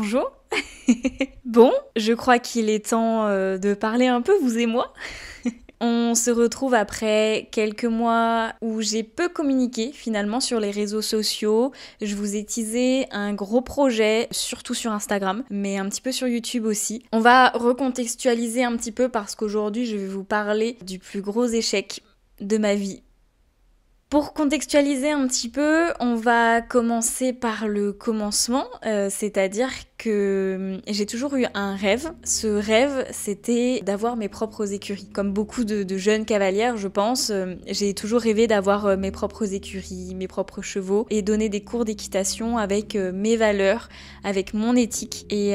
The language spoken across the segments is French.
bonjour. Bon, je crois qu'il est temps de parler un peu, vous et moi. On se retrouve après quelques mois où j'ai peu communiqué finalement sur les réseaux sociaux. Je vous ai teasé un gros projet, surtout sur Instagram, mais un petit peu sur YouTube aussi. On va recontextualiser un petit peu parce qu'aujourd'hui je vais vous parler du plus gros échec de ma vie. Pour contextualiser un petit peu, on va commencer par le commencement, c'est-à-dire que j'ai toujours eu un rêve. Ce rêve, c'était d'avoir mes propres écuries. Comme beaucoup de jeunes cavalières, je pense, j'ai toujours rêvé d'avoir mes propres écuries, mes propres chevaux et donner des cours d'équitation avec mes valeurs, avec mon éthique. Et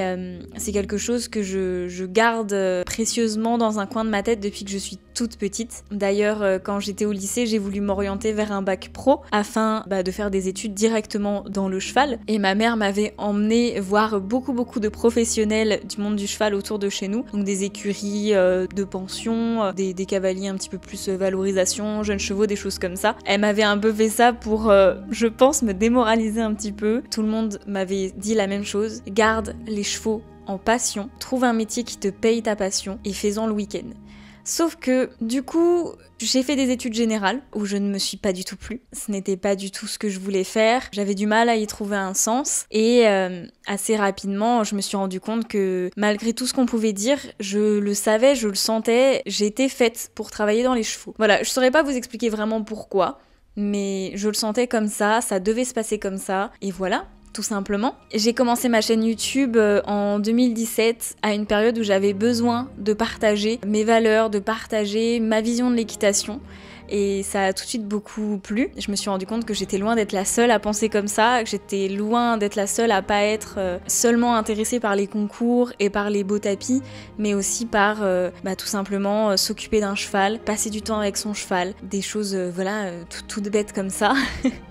c'est quelque chose que je garde précieusement dans un coin de ma tête depuis que je suis toute petite. D'ailleurs, quand j'étais au lycée, j'ai voulu m'orienter vers un bac pro afin de faire des études directement dans le cheval. Et ma mère m'avait emmenée voir beaucoup de professionnels du monde du cheval autour de chez nous. Donc des écuries de pension, des cavaliers un petit peu plus valorisation, jeunes chevaux, des choses comme ça. Elle m'avait un peu fait ça pour, je pense, me démoraliser un petit peu. Tout le monde m'avait dit la même chose. Garde les chevaux en passion, trouve un métier qui te paye ta passion et fais-en le week-end. Sauf que, du coup, j'ai fait des études générales où je ne me suis pas du tout plu. Ce n'était pas du tout ce que je voulais faire. J'avais du mal à y trouver un sens. Et assez rapidement, je me suis rendu compte que malgré tout ce qu'on pouvait dire, je le savais, je le sentais, j'étais faite pour travailler dans les chevaux. Voilà, je saurais pas vous expliquer vraiment pourquoi, mais je le sentais comme ça devait se passer comme ça, et voilà. Tout simplement. J'ai commencé ma chaîne YouTube en 2017 à une période où j'avais besoin de partager mes valeurs, de partager ma vision de l'équitation. Et ça a tout de suite beaucoup plu. Je me suis rendu compte que j'étais loin d'être la seule à penser comme ça, que j'étais loin d'être la seule à pas être seulement intéressée par les concours et par les beaux tapis, mais aussi par tout simplement s'occuper d'un cheval, passer du temps avec son cheval, des choses toutes bêtes comme ça.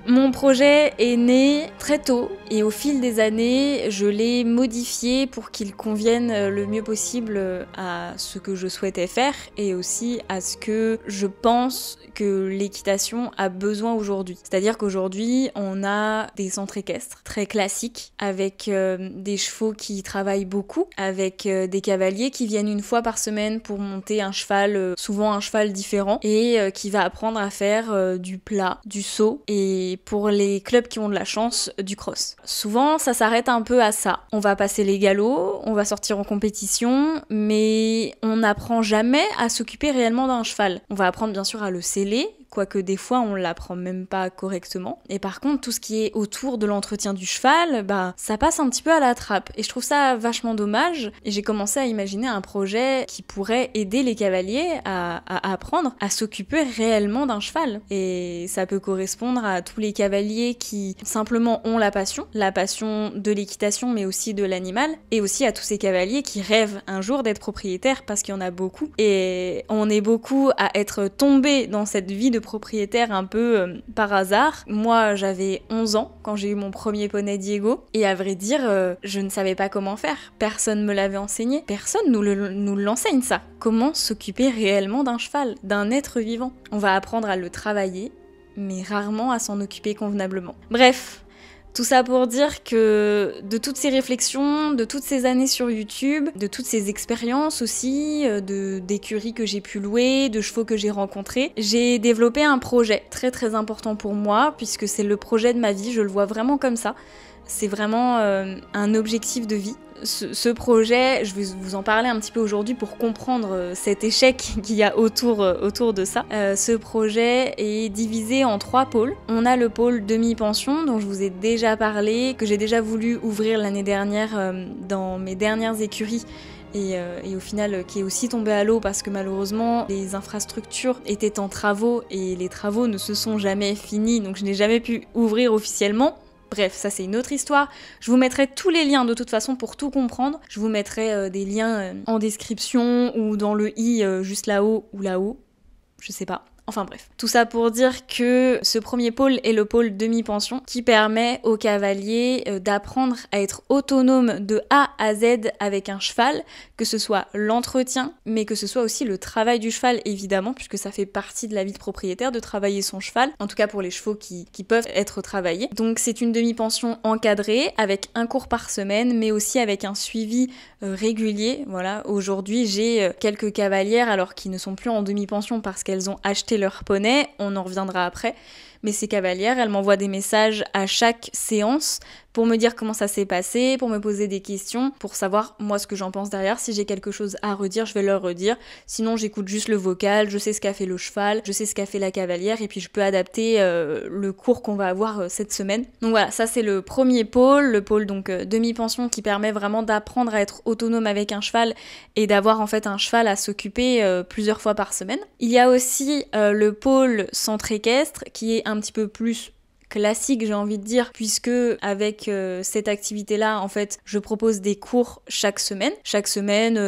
Mon projet est né très tôt et au fil des années, je l'ai modifié pour qu'il convienne le mieux possible à ce que je souhaitais faire et aussi à ce que je pense que l'équitation a besoin aujourd'hui. C'est-à-dire qu'aujourd'hui, on a des centres équestres très classiques avec des chevaux qui travaillent beaucoup, avec des cavaliers qui viennent une fois par semaine pour monter un cheval, souvent un cheval différent, et qui va apprendre à faire du plat, du saut, et pour les clubs qui ont de la chance, du cross. Souvent, ça s'arrête un peu à ça. On va passer les galops, on va sortir en compétition, mais on n'apprend jamais à s'occuper réellement d'un cheval. On va apprendre bien sûr à le sceller, quoique des fois on l'apprend même pas correctement. Et par contre, tout ce qui est autour de l'entretien du cheval, ça passe un petit peu à la trappe. Et je trouve ça vachement dommage. Et j'ai commencé à imaginer un projet qui pourrait aider les cavaliers à apprendre à s'occuper réellement d'un cheval. Et ça peut correspondre à tous les cavaliers qui simplement ont la passion de l'équitation, mais aussi de l'animal, et aussi à tous ces cavaliers qui rêvent un jour d'être propriétaires, parce qu'il y en a beaucoup. Et on est beaucoup à être tombés dans cette vie de propriétaire un peu par hasard. Moi, j'avais 11 ans quand j'ai eu mon premier poney Diego, et à vrai dire, je ne savais pas comment faire. Personne me l'avait enseigné. Personne nous l'enseigne ça. Comment s'occuper réellement d'un cheval, d'un être vivant. On va apprendre à le travailler, mais rarement à s'en occuper convenablement. Bref, tout ça pour dire que de toutes ces réflexions, de toutes ces années sur YouTube, de toutes ces expériences aussi, d'écuries que j'ai pu louer, de chevaux que j'ai rencontrés, j'ai développé un projet très très important pour moi, puisque c'est le projet de ma vie, je le vois vraiment comme ça. C'est vraiment un objectif de vie. Ce projet, je vais vous en parler un petit peu aujourd'hui pour comprendre cet échec qu'il y a autour de ça. Ce projet est divisé en 3 pôles. On a le pôle demi-pension dont je vous ai déjà parlé, que j'ai déjà voulu ouvrir l'année dernière dans mes dernières écuries. Et au final qui est aussi tombé à l'eau parce que malheureusement les infrastructures étaient en travaux et les travaux ne se sont jamais finis, donc je n'ai jamais pu ouvrir officiellement. Bref, ça c'est une autre histoire. Je vous mettrai tous les liens de toute façon pour tout comprendre. Je vous mettrai des liens en description ou dans le i juste là-haut ou là-haut. Je sais pas. Enfin bref, tout ça pour dire que ce premier pôle est le pôle demi-pension qui permet aux cavaliers d'apprendre à être autonomes de A à Z avec un cheval, que ce soit l'entretien, mais que ce soit aussi le travail du cheval évidemment, puisque ça fait partie de la vie de propriétaire de travailler son cheval, en tout cas pour les chevaux qui peuvent être travaillés. Donc c'est une demi-pension encadrée avec un cours par semaine, mais aussi avec un suivi régulier. Voilà, aujourd'hui j'ai quelques cavalières alors qui ne sont plus en demi-pension parce qu'elles ont acheté leur poney, on en reviendra après, mais ces cavalières, elles m'envoient des messages à chaque séance pour me dire comment ça s'est passé, pour me poser des questions, pour savoir moi ce que j'en pense derrière. Si j'ai quelque chose à redire, je vais leur redire. Sinon, j'écoute juste le vocal, je sais ce qu'a fait le cheval, je sais ce qu'a fait la cavalière, et puis je peux adapter le cours qu'on va avoir cette semaine. Donc voilà, ça c'est le premier pôle, le pôle donc demi-pension qui permet vraiment d'apprendre à être autonome avec un cheval et d'avoir en fait un cheval à s'occuper plusieurs fois par semaine. Il y a aussi le pôle centre équestre qui est un petit peu plus classique, j'ai envie de dire, puisque avec cette activité-là, en fait, je propose des cours chaque semaine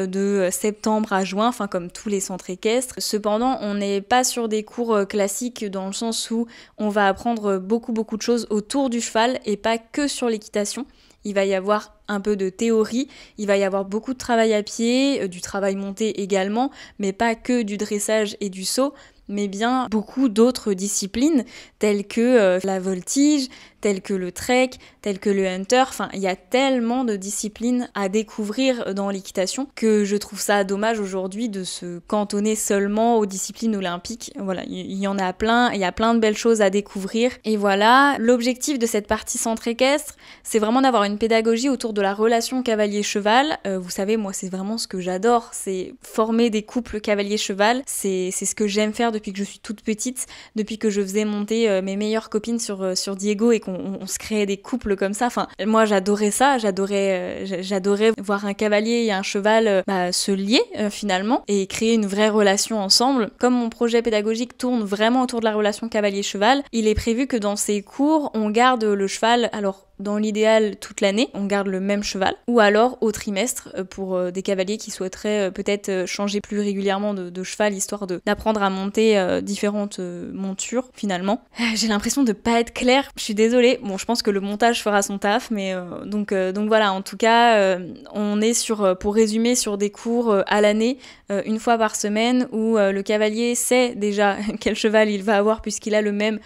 de septembre à juin, enfin comme tous les centres équestres. Cependant, on n'est pas sur des cours classiques dans le sens où on va apprendre beaucoup de choses autour du cheval et pas que sur l'équitation. Il va y avoir un peu de théorie, il va y avoir beaucoup de travail à pied, du travail monté également, mais pas que du dressage et du saut, mais bien beaucoup d'autres disciplines telles que la voltige, telles que le trek, telles que le hunter. Enfin, il y a tellement de disciplines à découvrir dans l'équitation que je trouve ça dommage aujourd'hui de se cantonner seulement aux disciplines olympiques. Voilà, il y en a plein, il y a plein de belles choses à découvrir. Et voilà, l'objectif de cette partie centre équestre, c'est vraiment d'avoir une pédagogie autour de la relation cavalier-cheval. Vous savez, moi, c'est vraiment ce que j'adore, c'est former des couples cavalier-cheval. C'est ce que j'aime faire depuis que je suis toute petite, depuis que je faisais monter mes meilleures copines sur Diego et qu'on se créait des couples comme ça. Enfin, moi j'adorais ça, j'adorais voir un cavalier et un cheval se lier finalement et créer une vraie relation ensemble. Comme mon projet pédagogique tourne vraiment autour de la relation cavalier-cheval, il est prévu que dans ces cours, on garde le cheval, alors dans l'idéal toute l'année, on garde le même cheval, ou alors au trimestre pour des cavaliers qui souhaiteraient peut-être changer plus régulièrement de cheval, histoire d'apprendre à monter différentes montures finalement. J'ai l'impression de pas être claire, je suis désolée, bon je pense que le montage fera son taf, mais donc voilà, en tout cas on est pour résumer, sur des cours à l'année, une fois par semaine, où le cavalier sait déjà quel cheval il va avoir puisqu'il a le même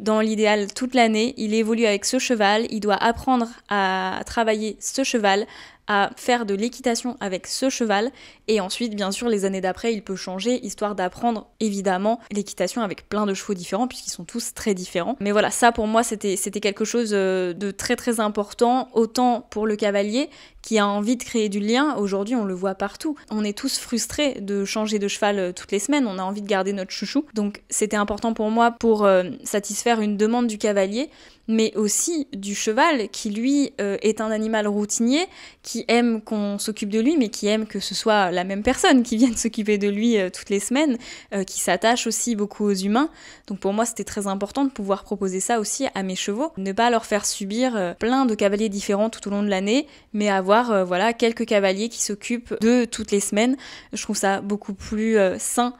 dans l'idéal toute l'année, il évolue avec ce cheval, il doit apprendre à travailler ce cheval, à faire de l'équitation avec ce cheval, et ensuite bien sûr les années d'après il peut changer, histoire d'apprendre évidemment l'équitation avec plein de chevaux différents puisqu'ils sont tous très différents. Mais voilà, ça pour moi c'était quelque chose de très très important, autant pour le cavalier qui a envie de créer du lien. Aujourd'hui on le voit partout, on est tous frustrés de changer de cheval toutes les semaines, on a envie de garder notre chouchou, donc c'était important pour moi pour satisfaire une demande du cavalier, mais aussi du cheval qui lui est un animal routinier, qui aime qu'on s'occupe de lui, mais qui aime que ce soit la même personne qui vienne s'occuper de lui toutes les semaines, qui s'attache aussi beaucoup aux humains. Donc pour moi c'était très important de pouvoir proposer ça aussi à mes chevaux, ne pas leur faire subir plein de cavaliers différents tout au long de l'année, mais avoir voilà quelques cavaliers qui s'occupent d'eux toutes les semaines. Je trouve ça beaucoup plus sain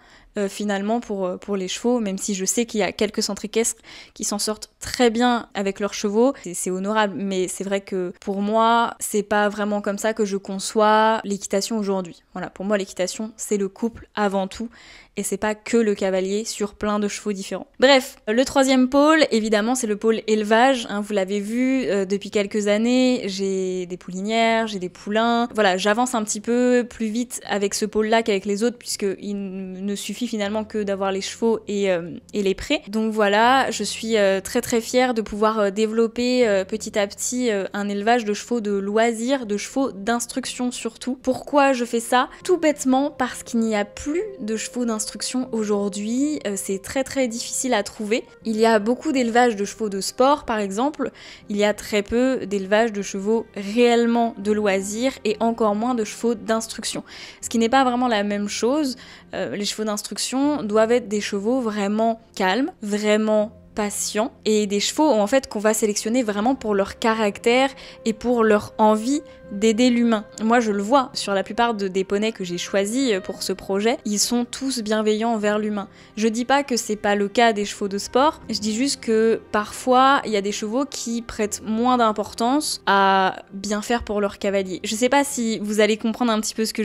finalement pour les chevaux, même si je sais qu'il y a quelques centres équestres qui s'en sortent très bien avec leurs chevaux, c'est honorable, mais c'est vrai que pour moi c'est pas vraiment comme ça que je conçois l'équitation aujourd'hui. Voilà, pour moi l'équitation c'est le couple avant tout, et c'est pas que le cavalier sur plein de chevaux différents. Bref, le troisième pôle, évidemment, c'est le pôle élevage, hein, vous l'avez vu, depuis quelques années, j'ai des poulinières, j'ai des poulains, voilà, j'avance un petit peu plus vite avec ce pôle-là qu'avec les autres, puisqu'il ne suffit finalement que d'avoir les chevaux et les prés. Donc voilà, je suis très très fière de pouvoir développer petit à petit un élevage de chevaux de loisirs, de chevaux d'instruction surtout. Pourquoi je fais ça? Tout bêtement parce qu'il n'y a plus de chevaux d'instruction aujourd'hui, c'est très très difficile à trouver. Il y a beaucoup d'élevage de chevaux de sport par exemple, il y a très peu d'élevage de chevaux réellement de loisirs et encore moins de chevaux d'instruction. Ce qui n'est pas vraiment la même chose. Les chevaux d'instruction doivent être des chevaux vraiment calmes, vraiment patients et des chevaux en fait qu'on va sélectionner vraiment pour leur caractère et pour leur envie d'aider l'humain. Moi je le vois sur la plupart des poneys que j'ai choisis pour ce projet, ils sont tous bienveillants envers l'humain. Je dis pas que c'est pas le cas des chevaux de sport, je dis juste que parfois il y a des chevaux qui prêtent moins d'importance à bien faire pour leur cavalier. Je sais pas si vous allez comprendre un petit peu ce que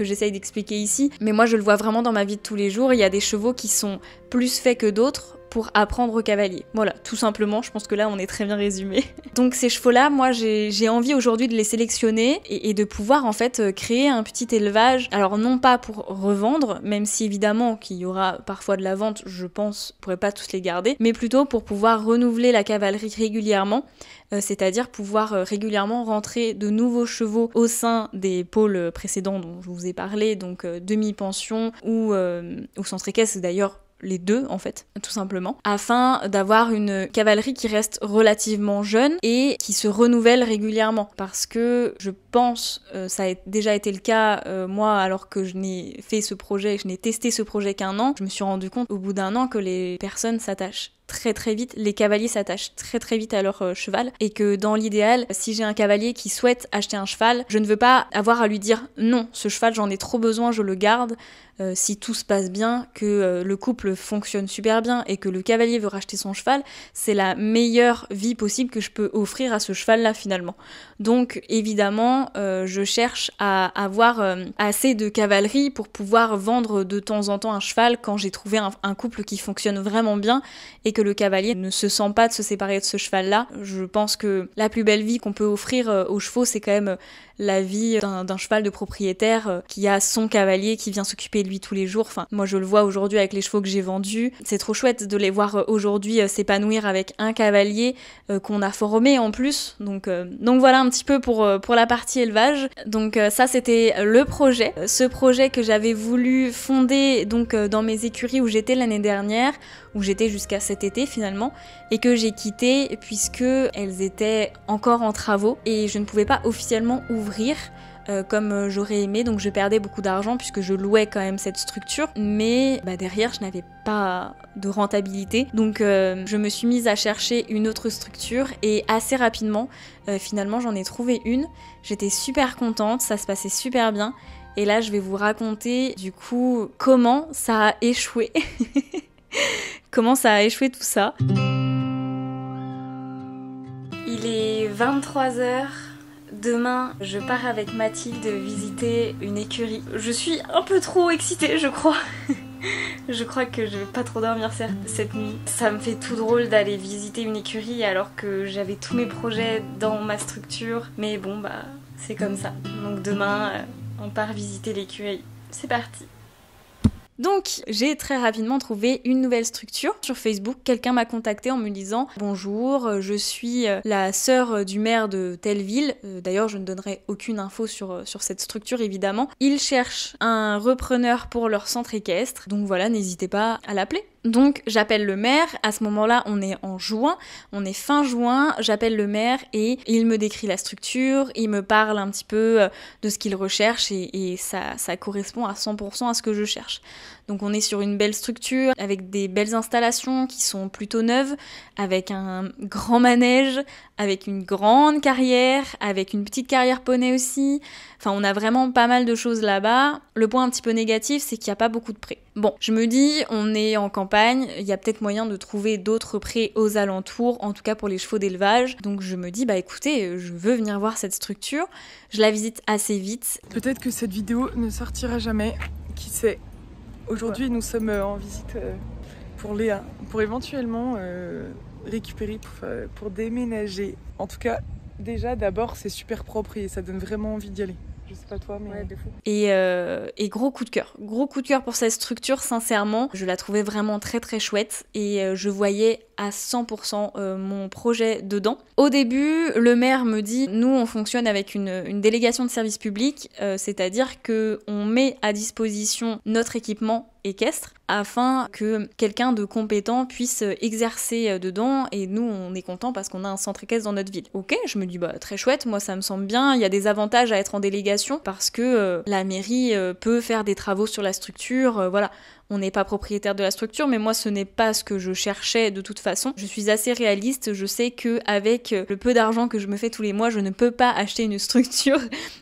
j'essaye d'expliquer ici, mais moi je le vois vraiment dans ma vie de tous les jours, il y a des chevaux qui sont plus faits que d'autres pour apprendre au cavalier. Voilà, tout simplement, je pense que là on est très bien résumé. Donc ces chevaux-là, moi j'ai envie aujourd'hui de les sélectionner et de pouvoir en fait créer un petit élevage. Alors non pas pour revendre, même si évidemment qu'il y aura parfois de la vente, je pense, on pourrait pas tous les garder, mais plutôt pour pouvoir renouveler la cavalerie régulièrement, c'est-à-dire pouvoir régulièrement rentrer de nouveaux chevaux au sein des pôles précédents dont je vous ai parlé, donc demi-pension ou centre équestre, d'ailleurs les deux en fait, tout simplement, afin d'avoir une cavalerie qui reste relativement jeune et qui se renouvelle régulièrement. Parce que je pense, ça a déjà été le cas, moi alors que je n'ai fait ce projet, je n'ai testé ce projet qu'1 an, je me suis rendu compte au bout d'1 an que les personnes s'attachent très vite, les cavaliers s'attachent très vite à leur cheval et que dans l'idéal, si j'ai un cavalier qui souhaite acheter un cheval, je ne veux pas avoir à lui dire non, ce cheval j'en ai trop besoin, je le garde. Si tout se passe bien, que le couple fonctionne super bien et que le cavalier veut racheter son cheval, c'est la meilleure vie possible que je peux offrir à ce cheval-là finalement. Donc évidemment, je cherche à avoir assez de cavalerie pour pouvoir vendre de temps en temps un cheval quand j'ai trouvé un couple qui fonctionne vraiment bien et que le cavalier ne se sent pas de se séparer de ce cheval-là. Je pense que la plus belle vie qu'on peut offrir aux chevaux, c'est quand même la vie d'un cheval de propriétaire qui a son cavalier qui vient s'occuper de lui tous les jours. Enfin, moi je le vois aujourd'hui avec les chevaux que j'ai vendus. C'est trop chouette de les voir aujourd'hui s'épanouir avec un cavalier qu'on a formé en plus. Donc voilà un petit peu pour la partie élevage. Donc ça c'était le projet. Ce projet que j'avais voulu fonder donc dans mes écuries où j'étais l'année dernière, où j'étais jusqu'à cet été finalement, et que j'ai quitté puisque elles étaient encore en travaux et je ne pouvais pas officiellement ouvrir comme j'aurais aimé, donc je perdais beaucoup d'argent puisque je louais quand même cette structure, mais derrière je n'avais pas de rentabilité, donc je me suis mise à chercher une autre structure et assez rapidement finalement j'en ai trouvé une. J'étais super contente, ça se passait super bien et là je vais vous raconter du coup comment ça a échoué. Comment ça a échoué tout ça. Il est 23h. Demain, je pars avec Mathilde visiter une écurie. Je suis un peu trop excitée, je crois. Je crois que je vais pas trop dormir cette nuit. Ça me fait tout drôle d'aller visiter une écurie alors que j'avais tous mes projets dans ma structure. Mais bon, c'est comme ça. Donc demain, on part visiter l'écurie. C'est parti. Donc, j'ai très rapidement trouvé une nouvelle structure sur Facebook. Quelqu'un m'a contacté en me disant « Bonjour, je suis la sœur du maire de telle ville. » D'ailleurs, je ne donnerai aucune info sur cette structure, évidemment. Ils cherchent un repreneur pour leur centre équestre. Donc voilà, n'hésitez pas à l'appeler. Donc j'appelle le maire, à ce moment-là on est en juin, on est fin juin, j'appelle le maire et il me décrit la structure, il me parle un petit peu de ce qu'il recherche et ça correspond à 100% à ce que je cherche. Donc on est sur une belle structure, avec des belles installations qui sont plutôt neuves, avec un grand manège, avec une grande carrière, avec une petite carrière poney aussi. Enfin, on a vraiment pas mal de choses là-bas. Le point un petit peu négatif, c'est qu'il n'y a pas beaucoup de prés. Bon, je me dis, on est en campagne, il y a peut-être moyen de trouver d'autres prés aux alentours, en tout cas pour les chevaux d'élevage. Donc je me dis, écoutez, je veux venir voir cette structure. Je la visite assez vite. Peut-être que cette vidéo ne sortira jamais, qui sait. Aujourd'hui, nous sommes en visite pour Léa, pour éventuellement récupérer, pour déménager. En tout cas, déjà, d'abord, c'est super propre et ça donne vraiment envie d'y aller. Je sais pas toi, mais ouais, de fou. Et gros coup de cœur. Gros coup de cœur pour cette structure, sincèrement. Je la trouvais vraiment très très chouette et je voyais à 100% mon projet dedans. Au début, le maire me dit, nous on fonctionne avec une délégation de service public, c'est-à-dire qu'on met à disposition notre équipement équestre afin que quelqu'un de compétent puisse exercer dedans et nous on est content parce qu'on a un centre équestre dans notre ville. Ok, je me dis très chouette, moi ça me semble bien, il y a des avantages à être en délégation parce que la mairie peut faire des travaux sur la structure, voilà. on n'est pas propriétaire de la structure, mais moi ce n'est pas ce que je cherchais de toute façon. Je suis assez réaliste, je sais que avec le peu d'argent que je me fais tous les mois, je ne peux pas acheter une structure.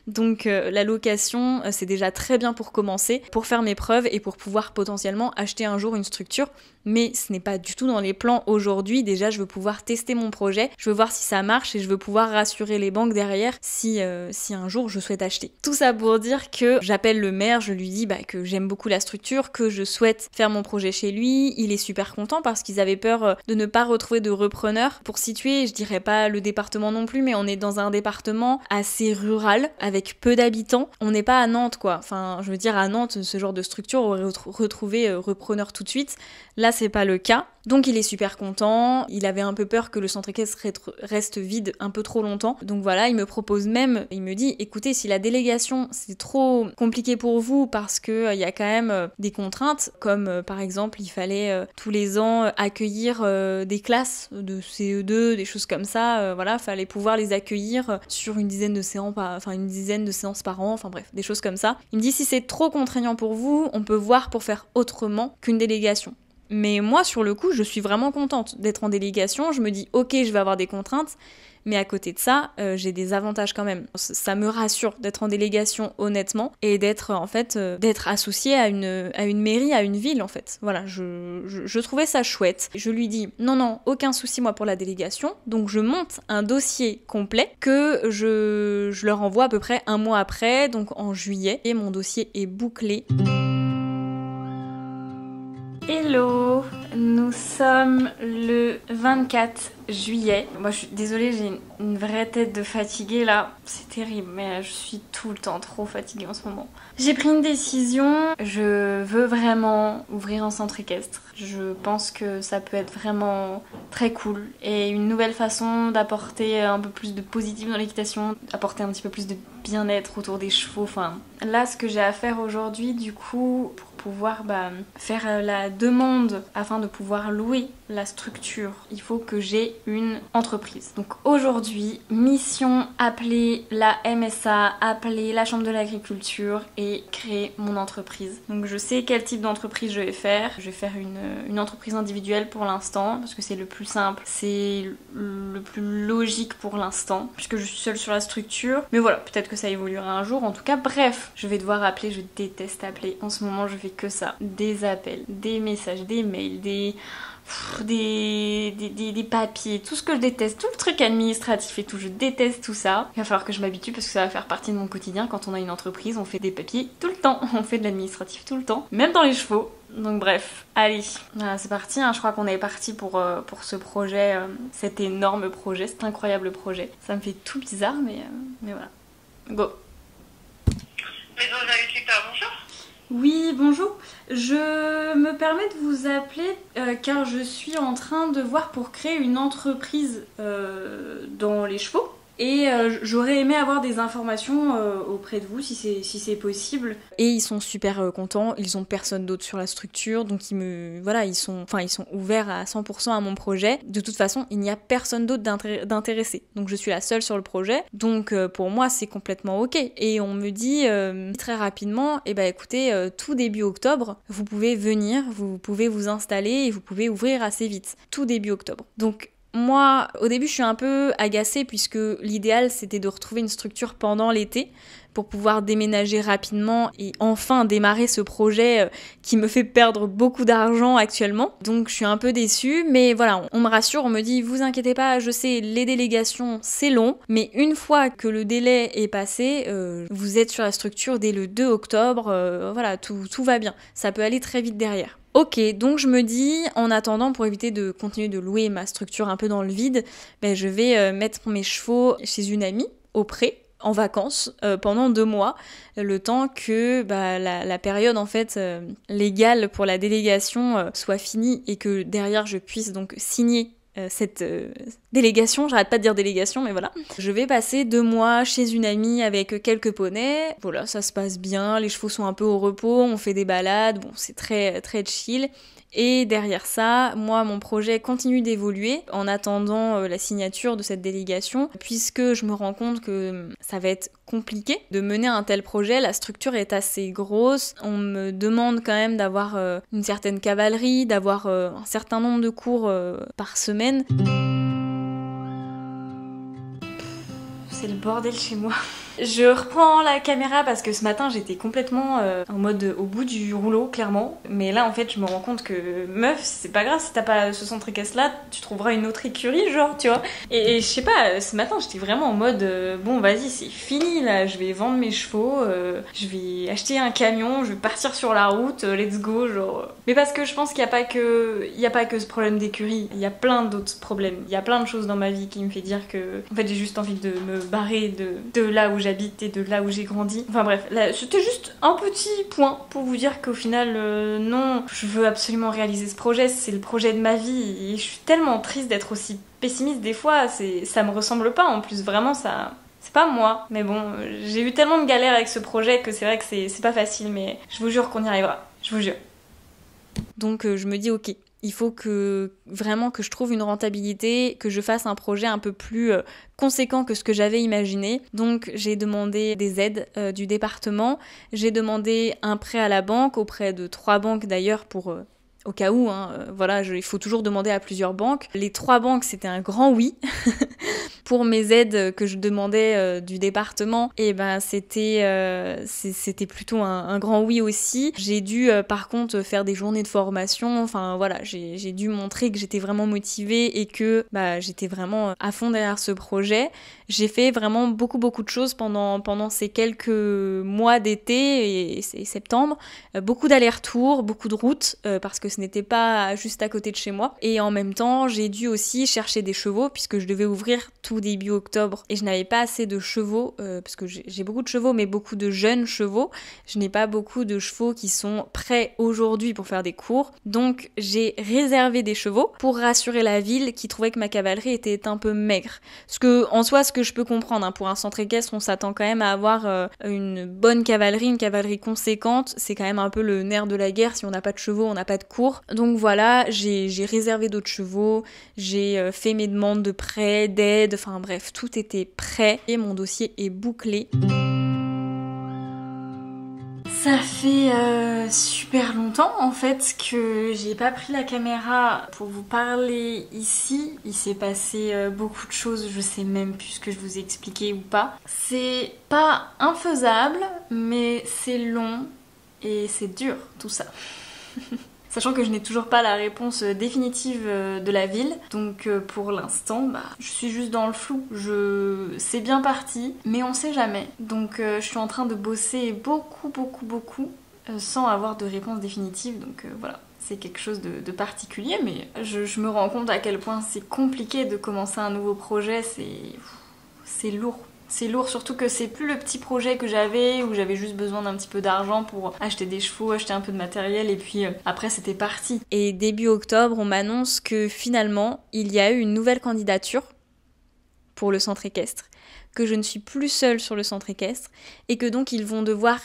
Donc la location, c'est déjà très bien pour commencer, pour faire mes preuves et pour pouvoir potentiellement acheter un jour une structure. Mais ce n'est pas du tout dans les plans aujourd'hui. Déjà, je veux pouvoir tester mon projet, je veux voir si ça marche et je veux pouvoir rassurer les banques derrière si un jour je souhaite acheter. Tout ça pour dire que j'appelle le maire, je lui dis que j'aime beaucoup la structure, que je souhaite faire mon projet chez lui. Il est super content parce qu'ils avaient peur de ne pas retrouver de repreneurs. Pour situer, je dirais pas le département non plus, mais on est dans un département assez rural avec peu d'habitants. On n'est pas à Nantes quoi. Enfin, je veux dire à Nantes, ce genre de structure aurait retrouvé repreneur tout de suite. Là, c'est pas le cas. Donc il est super content, il avait un peu peur que le centre équestre reste vide un peu trop longtemps. Donc voilà, il me propose même, il me dit écoutez, si la délégation c'est trop compliqué pour vous parce que y a quand même des contraintes, comme par exemple il fallait tous les ans accueillir des classes de CE2, des choses comme ça, voilà, fallait pouvoir les accueillir sur une dizaine de séances par an, enfin bref, des choses comme ça. Il me dit si c'est trop contraignant pour vous, on peut voir pour faire autrement qu'une délégation. Mais moi, sur le coup, je suis vraiment contente d'être en délégation. Je me dis, ok, je vais avoir des contraintes, mais à côté de ça, j'ai des avantages quand même. Ça me rassure d'être en délégation, honnêtement, et d'être d'être associée à une mairie, à une ville, en fait. Voilà, je trouvais ça chouette. Je lui dis, non, aucun souci, moi, pour la délégation. Donc, je monte un dossier complet que je leur envoie à peu près un mois après, donc en juillet, et mon dossier est bouclé. Hello, nous sommes le 24 juillet. Moi je suis désolée, j'ai une vraie tête de fatiguée là, c'est terrible, mais je suis tout le temps trop fatiguée en ce moment. J'ai pris une décision, je veux vraiment ouvrir un centre équestre. Je pense que ça peut être vraiment très cool et une nouvelle façon d'apporter un peu plus de positif dans l'équitation, apporter un petit peu plus de bien-être autour des chevaux. Enfin, là ce que j'ai à faire aujourd'hui du coup pour pouvoir faire la demande afin de pouvoir louer la structure, il faut que j'ai une entreprise. Donc aujourd'hui, mission, appeler la MSA, appeler la Chambre de l'agriculture et créer mon entreprise. Donc je sais quel type d'entreprise je vais faire. Je vais faire une entreprise individuelle pour l'instant parce que c'est le plus simple, c'est le plus logique pour l'instant puisque je suis seule sur la structure. Mais voilà, peut-être que ça évoluera un jour. En tout cas, bref, je vais devoir appeler, je déteste appeler. En ce moment, je fais que ça. Des appels, des messages, des mails, des papiers, tout ce que je déteste, tout le truc administratif et tout, je déteste tout ça. Il va falloir que je m'habitue parce que ça va faire partie de mon quotidien. Quand on a une entreprise, on fait des papiers tout le temps, on fait de l'administratif tout le temps, même dans les chevaux. Donc bref, allez, voilà, c'est parti, hein. Je crois qu'on est parti pour ce projet, cet énorme projet, cet incroyable projet. Ça me fait tout bizarre, mais voilà. Go. Maison de l'agriculteur, bonjour. Oui, bonjour. Je me permets de vous appeler car je suis en train de voir pour créer une entreprise dans les chevaux. Et j'aurais aimé avoir des informations auprès de vous si c'est possible. Et ils sont super contents, ils ont personne d'autre sur la structure, donc ils sont ouverts à 100% à mon projet. De toute façon, il n'y a personne d'autre d'intéressé. Donc je suis la seule sur le projet. Donc pour moi, c'est complètement ok. Et on me dit très rapidement, écoutez, tout début octobre, vous pouvez venir, vous pouvez vous installer et vous pouvez ouvrir assez vite. Tout début octobre. Donc moi, au début, je suis un peu agacée puisque l'idéal, c'était de retrouver une structure pendant l'été pour pouvoir déménager rapidement et enfin démarrer ce projet qui me fait perdre beaucoup d'argent actuellement. Donc je suis un peu déçue, mais voilà, on me rassure, on me dit vous inquiétez pas, je sais, les délégations c'est long, mais une fois que le délai est passé, vous êtes sur la structure dès le 2 octobre, voilà, tout va bien. Ça peut aller très vite derrière. Ok, donc je me dis, en attendant, pour éviter de continuer de louer ma structure un peu dans le vide, je vais mettre mes chevaux chez une amie, au pré, en vacances, pendant 2 mois, le temps que la période en fait légale pour la délégation soit finie et que derrière je puisse donc signer cette délégation, j'arrête pas de dire délégation, mais voilà. Je vais passer 2 mois chez une amie avec quelques poneys. Voilà, ça se passe bien, les chevaux sont un peu au repos, on fait des balades, bon, c'est très très chill. Et derrière ça, moi, mon projet continue d'évoluer en attendant la signature de cette délégation, puisque je me rends compte que ça va être compliqué de mener un tel projet. La structure est assez grosse. On me demande quand même d'avoir une certaine cavalerie, d'avoir un certain nombre de cours par semaine. C'est le bordel chez moi. Je reprends la caméra parce que ce matin j'étais complètement en mode au bout du rouleau, clairement. Mais là en fait je me rends compte que meuf, c'est pas grave si t'as pas ce centre équestre là, tu trouveras une autre écurie, genre, tu vois. Et je sais pas, ce matin j'étais vraiment en mode bon vas-y c'est fini là, je vais vendre mes chevaux, je vais acheter un camion, je vais partir sur la route, let's go, genre. Mais parce que je pense qu'il y a pas que ce problème d'écurie, il y a plein d'autres problèmes, il y a plein de choses dans ma vie qui me fait dire que en fait j'ai juste envie de me barrer de là où j'habite et de là où j'ai grandi. Enfin bref, là, c'était juste un petit point pour vous dire qu'au final, non, je veux absolument réaliser ce projet, c'est le projet de ma vie et je suis tellement triste d'être aussi pessimiste des fois, ça me ressemble pas en plus, vraiment ça... C'est pas moi, mais bon, j'ai eu tellement de galères avec ce projet que c'est vrai que c'est pas facile, mais je vous jure qu'on y arrivera, je vous jure. Donc je me dis ok, il faut que vraiment que je trouve une rentabilité, que je fasse un projet un peu plus conséquent que ce que j'avais imaginé. Donc j'ai demandé des aides du département, j'ai demandé un prêt à la banque, auprès de 3 banques d'ailleurs pour... au cas où, voilà, il faut toujours demander à plusieurs banques. Les 3 banques, c'était un grand oui. Pour mes aides que je demandais du département, et ben c'était plutôt un grand oui aussi. J'ai dû par contre faire des journées de formation, enfin voilà, j'ai dû montrer que j'étais vraiment motivée et que j'étais vraiment à fond derrière ce projet. J'ai fait vraiment beaucoup de choses pendant ces quelques mois d'été et septembre, beaucoup d'allers-retours, beaucoup de routes, parce que ce n'était pas juste à côté de chez moi. Et en même temps, j'ai dû aussi chercher des chevaux puisque je devais ouvrir tout début octobre et je n'avais pas assez de chevaux, parce que j'ai beaucoup de chevaux mais beaucoup de jeunes chevaux. Je n'ai pas beaucoup de chevaux qui sont prêts aujourd'hui pour faire des cours. Donc j'ai réservé des chevaux pour rassurer la ville qui trouvait que ma cavalerie était un peu maigre. Ce que je peux comprendre, pour un centre équestre, on s'attend quand même à avoir une bonne cavalerie, une cavalerie conséquente. C'est quand même un peu le nerf de la guerre. Si on n'a pas de chevaux, on n'a pas de cours. Donc voilà, j'ai réservé d'autres chevaux, j'ai fait mes demandes de prêt, d'aide, enfin bref, tout était prêt et mon dossier est bouclé. Ça fait super longtemps en fait que j'ai pas pris la caméra pour vous parler ici. Il s'est passé beaucoup de choses, je sais même plus ce que je vous ai expliqué ou pas. C'est pas infaisable, mais c'est long et c'est dur tout ça. Sachant que je n'ai toujours pas la réponse définitive de la ville. Donc pour l'instant, je suis juste dans le flou. C'est bien parti, mais on sait jamais. Donc je suis en train de bosser beaucoup sans avoir de réponse définitive. Donc voilà, c'est quelque chose de particulier, mais je me rends compte à quel point c'est compliqué de commencer un nouveau projet. C'est lourd. C'est lourd, surtout que c'est plus le petit projet que j'avais où j'avais juste besoin d'un petit peu d'argent pour acheter des chevaux, acheter un peu de matériel et puis après c'était parti. Et début octobre, on m'annonce que finalement, il y a eu une nouvelle candidature pour le centre équestre, que je ne suis plus seule sur le centre équestre et que donc ils vont devoir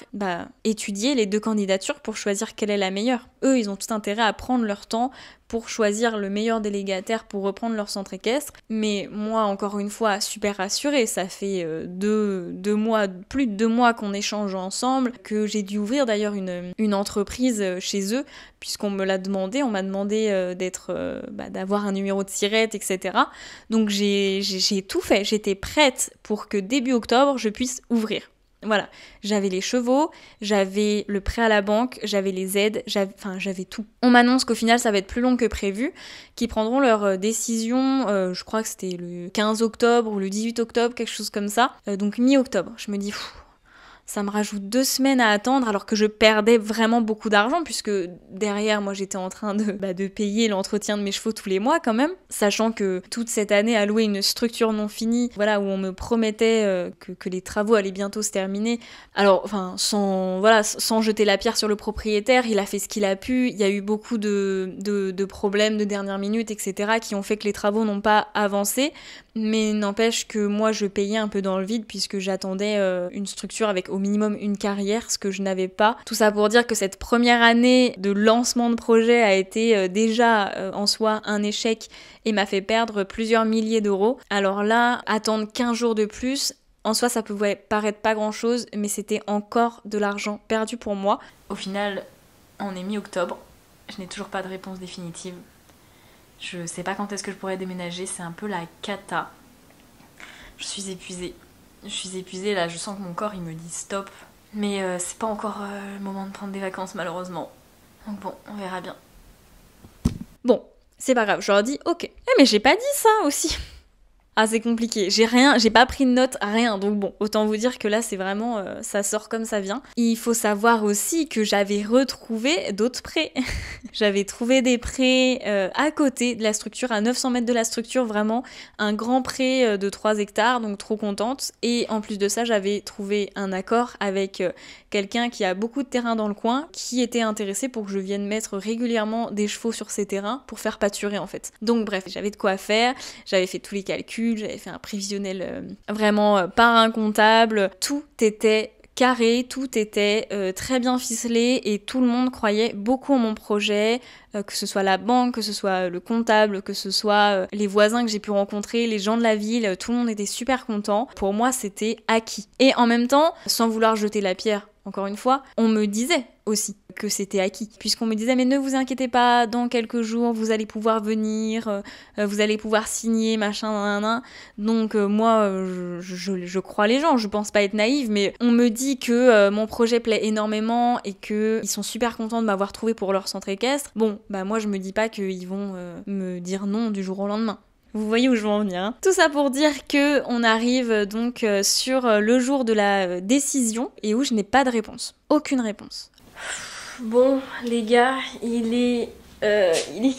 étudier les 2 candidatures pour choisir quelle est la meilleure. Eux, ils ont tout intérêt à prendre leur temps pour choisir le meilleur délégataire pour reprendre leur centre équestre. Mais moi, encore une fois, super rassurée, ça fait 2 mois, plus de 2 mois qu'on échange ensemble, que j'ai dû ouvrir d'ailleurs une entreprise chez eux, puisqu'on me l'a demandé, on m'a demandé d'avoir un numéro de SIRET, etc. Donc j'ai tout fait, j'étais prête pour que début octobre, je puisse ouvrir. Voilà, j'avais les chevaux, j'avais le prêt à la banque, j'avais les aides, j'avais tout. On m'annonce qu'au final ça va être plus long que prévu, qu'ils prendront leur décision, je crois que c'était le 15 octobre ou le 18 octobre, quelque chose comme ça, donc mi-octobre. Je me dis, ça me rajoute 2 semaines à attendre alors que je perdais vraiment beaucoup d'argent puisque derrière moi j'étais en train de payer l'entretien de mes chevaux tous les mois quand même, sachant que toute cette année à louer une structure non finie, voilà, où on me promettait que les travaux allaient bientôt se terminer. Alors sans jeter la pierre sur le propriétaire, il a fait ce qu'il a pu, il y a eu beaucoup de problèmes de dernière minute, etc. qui ont fait que les travaux n'ont pas avancé, mais n'empêche que moi je payais un peu dans le vide puisque j'attendais une structure avec au minimum une carrière, ce que je n'avais pas. Tout ça pour dire que cette première année de lancement de projet a été déjà en soi un échec et m'a fait perdre plusieurs milliers d'euros. Alors là, attendre 15 jours de plus, en soi ça pouvait paraître pas grand chose, mais c'était encore de l'argent perdu pour moi. Au final, on est mi-octobre, je n'ai toujours pas de réponse définitive. Je sais pas quand est-ce que je pourrais déménager, c'est un peu la cata. Je suis épuisée là, je sens que mon corps il me dit stop. Mais c'est pas encore le moment de prendre des vacances malheureusement. Donc bon, on verra bien. Bon, c'est pas grave, je leur dis ok. Mais j'ai pas dit ça aussi. Ah c'est compliqué, j'ai pas pris de notes, rien, donc bon, autant vous dire que là c'est vraiment, ça sort comme ça vient. Il faut savoir aussi que j'avais retrouvé d'autres prêts. J'avais trouvé des prêts à côté de la structure, à 900 mètres de la structure, vraiment un grand prêt de 3 hectares, donc trop contente. Et en plus de ça, j'avais trouvé un accord avec quelqu'un qui a beaucoup de terrain dans le coin, qui était intéressé pour que je vienne mettre régulièrement des chevaux sur ces terrains pour faire pâturer en fait. Donc bref, j'avais de quoi faire, j'avais fait tous les calculs, j'avais fait un prévisionnel vraiment par un comptable, tout était carré, tout était très bien ficelé et tout le monde croyait beaucoup en mon projet, que ce soit la banque, que ce soit le comptable, que ce soit les voisins que j'ai pu rencontrer, les gens de la ville, tout le monde était super content. Pour moi, c'était acquis. Et en même temps, sans vouloir jeter la pierre, encore une fois, on me disait aussi que c'était acquis. Puisqu'on me disait, mais ne vous inquiétez pas, dans quelques jours, vous allez pouvoir venir, vous allez pouvoir signer, machin, nanana. Donc moi, je crois les gens, je pense pas être naïve, mais on me dit que mon projet plaît énormément et qu'ils sont super contents de m'avoir trouvé pour leur centre équestre. Bon, bah moi je me dis pas qu'ils vont me dire non du jour au lendemain. Vous voyez où je veux en venir, hein. Tout ça pour dire que on arrive donc sur le jour de la décision et où je n'ai pas de réponse. Aucune réponse. Bon, les gars, il est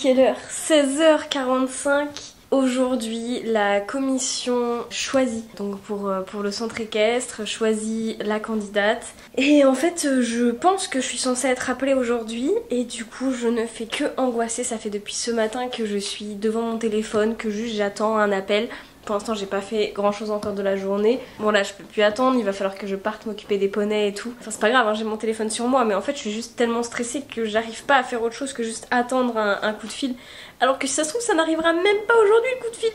quelle heure ? 16h45. Aujourd'hui, la commission choisit, donc pour le centre équestre, choisit la candidate. Et en fait, je pense que je suis censée être appelée aujourd'hui et du coup, je ne fais que angoisser. Ça fait depuis ce matin que je suis devant mon téléphone, que juste j'attends un appel. Pour l'instant, j'ai pas fait grand chose encore de la journée. Bon là, je peux plus attendre, il va falloir que je parte m'occuper des poneys et tout. Enfin, c'est pas grave, hein, j'ai mon téléphone sur moi, mais en fait, je suis juste tellement stressée que j'arrive pas à faire autre chose que juste attendre un coup de fil. Alors que si ça se trouve, ça n'arrivera même pas aujourd'hui le coup de fil.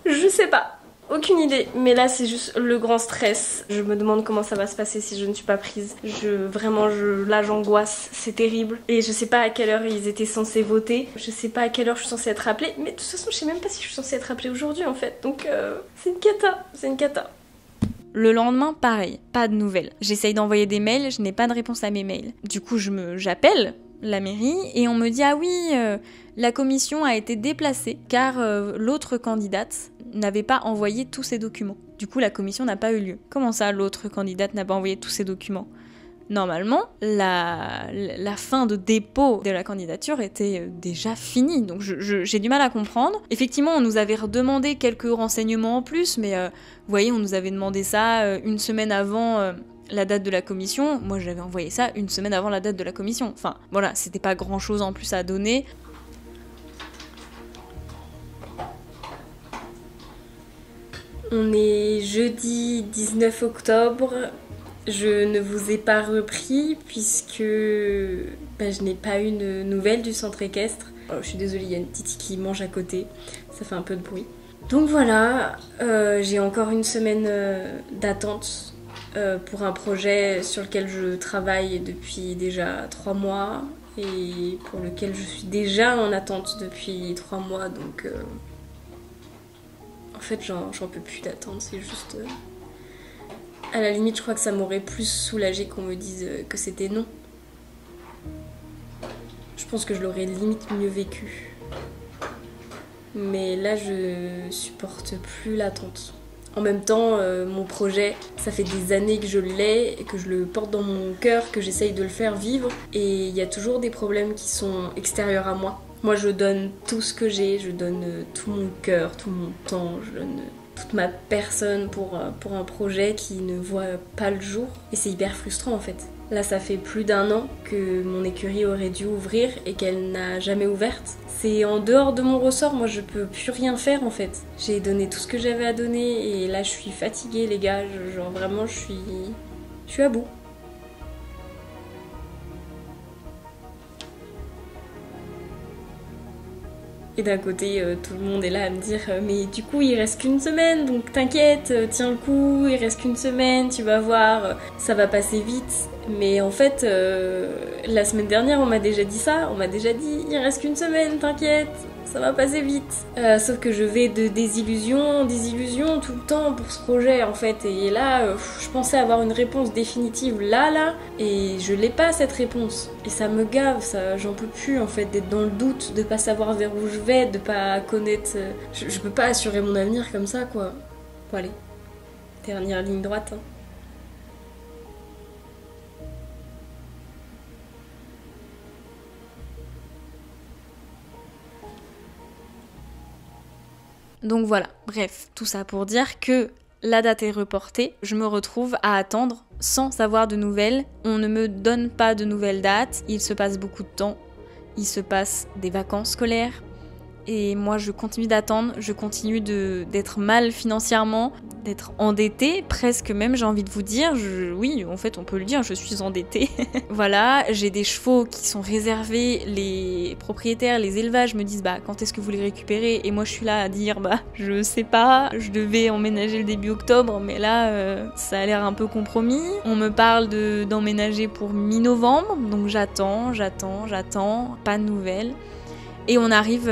Je sais pas. Aucune idée, mais là c'est juste le grand stress. Je me demande comment ça va se passer si je ne suis pas prise. Là j'angoisse, c'est terrible. Et je sais pas à quelle heure ils étaient censés voter. Je sais pas à quelle heure je suis censée être appelée. Mais de toute façon je sais même pas si je suis censée être appelée aujourd'hui en fait. Donc c'est une cata. Le lendemain, pareil, pas de nouvelles. J'essaye d'envoyer des mails, je n'ai pas de réponse à mes mails. Du coup j'appelle la mairie et on me dit ah oui, la commission a été déplacée car l'autre candidate n'avait pas envoyé tous ses documents. Du coup la commission n'a pas eu lieu. Comment ça l'autre candidate n'a pas envoyé tous ses documents ? Normalement, la fin de dépôt de la candidature était déjà finie, donc j'ai du mal à comprendre. Effectivement, on nous avait redemandé quelques renseignements en plus, mais vous voyez, on nous avait demandé ça une semaine avant la date de la commission. Moi, j'avais envoyé ça une semaine avant la date de la commission. Enfin, voilà, c'était pas grand-chose en plus à donner. On est jeudi 19 octobre. Je ne vous ai pas repris puisque je n'ai pas eu de nouvelles du centre équestre. Oh, je suis désolée, il y a une petite qui mange à côté, ça fait un peu de bruit. Donc voilà, j'ai encore une semaine d'attente pour un projet sur lequel je travaille depuis déjà 3 mois et pour lequel je suis déjà en attente depuis 3 mois. Donc en fait j'en peux plus d'attendre, c'est juste... À la limite, je crois que ça m'aurait plus soulagée qu'on me dise que c'était non. Je pense que je l'aurais limite mieux vécu. Mais là, je supporte plus l'attente. En même temps, mon projet, ça fait des années que je l'ai, et que je le porte dans mon cœur, que j'essaye de le faire vivre. Et il y a toujours des problèmes qui sont extérieurs à moi. Moi, je donne tout ce que j'ai, je donne tout mon cœur, tout mon temps, je donne... toute ma personne pour un projet qui ne voit pas le jour. Et c'est hyper frustrant en fait. Là ça fait plus d'1 an que mon écurie aurait dû ouvrir et qu'elle n'a jamais ouverte. C'est en dehors de mon ressort, moi je peux plus rien faire en fait. J'ai donné tout ce que j'avais à donner et là je suis fatiguée les gars, genre vraiment je Je suis à bout. Et d'un côté, tout le monde est là à me dire mais du coup il reste qu'une semaine, donc t'inquiète, tiens le coup, il reste qu'une semaine, tu vas voir, ça va passer vite. Mais en fait, la semaine dernière on m'a déjà dit ça, on m'a déjà dit il reste qu'une semaine, t'inquiète, ça va passer vite. Sauf que je vais de désillusion en désillusion tout le temps pour ce projet en fait. Et là, je pensais avoir une réponse définitive là, et je l'ai pas cette réponse. Et ça me gave, ça, j'en peux plus en fait d'être dans le doute, de pas savoir vers où je vais, de pas connaître... Je peux pas assurer mon avenir comme ça quoi. Bon allez, dernière ligne droite. Hein. Donc voilà, bref, tout ça pour dire que la date est reportée, je me retrouve à attendre sans avoir de nouvelles, on ne me donne pas de nouvelles dates, il se passe beaucoup de temps, il se passe des vacances scolaires, et moi je continue d'attendre, je continue d'être mal financièrement, d'être endettée, presque même j'ai envie de vous dire, oui en fait on peut le dire, je suis endettée. Voilà, j'ai des chevaux qui sont réservés, les propriétaires, les élevages me disent quand est-ce que vous les récupérez, et moi je suis là à dire je sais pas, je devais emménager le début octobre mais là ça a l'air un peu compromis. On me parle d'emménager pour mi-novembre, donc j'attends, pas de nouvelles. Et on arrive